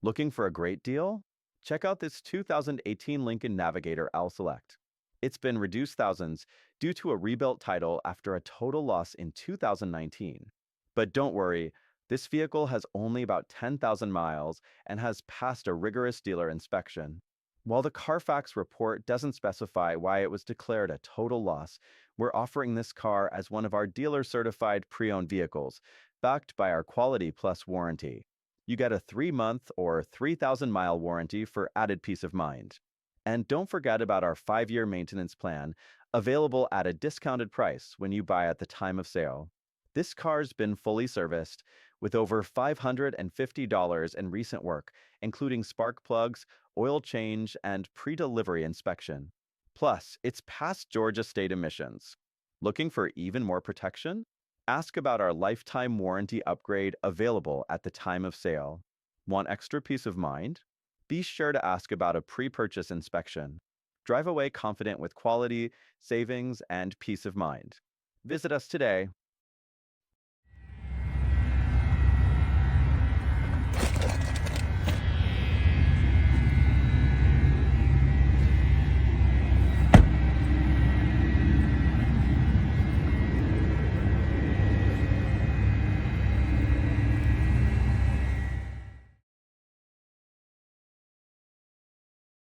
Looking for a great deal? Check out this 2018 Lincoln Navigator L Select. It's been reduced thousands due to a rebuilt title after a total loss in 2019. But don't worry, this vehicle has only about 10,000 miles and has passed a rigorous dealer inspection. While the Carfax report doesn't specify why it was declared a total loss, we're offering this car as one of our dealer-certified pre-owned vehicles, backed by our Quality Plus warranty. You get a 3-month or 3,000-mile warranty for added peace of mind. And don't forget about our 5-year maintenance plan, available at a discounted price when you buy at the time of sale. This car's been fully serviced with over $550 in recent work, including spark plugs, oil change, and pre-delivery inspection. Plus, it's past Georgia state emissions. Looking for even more protection? Ask about our lifetime warranty upgrade available at the time of sale. Want extra peace of mind? Be sure to ask about a pre-purchase inspection. Drive away confident with quality, savings, and peace of mind. Visit us today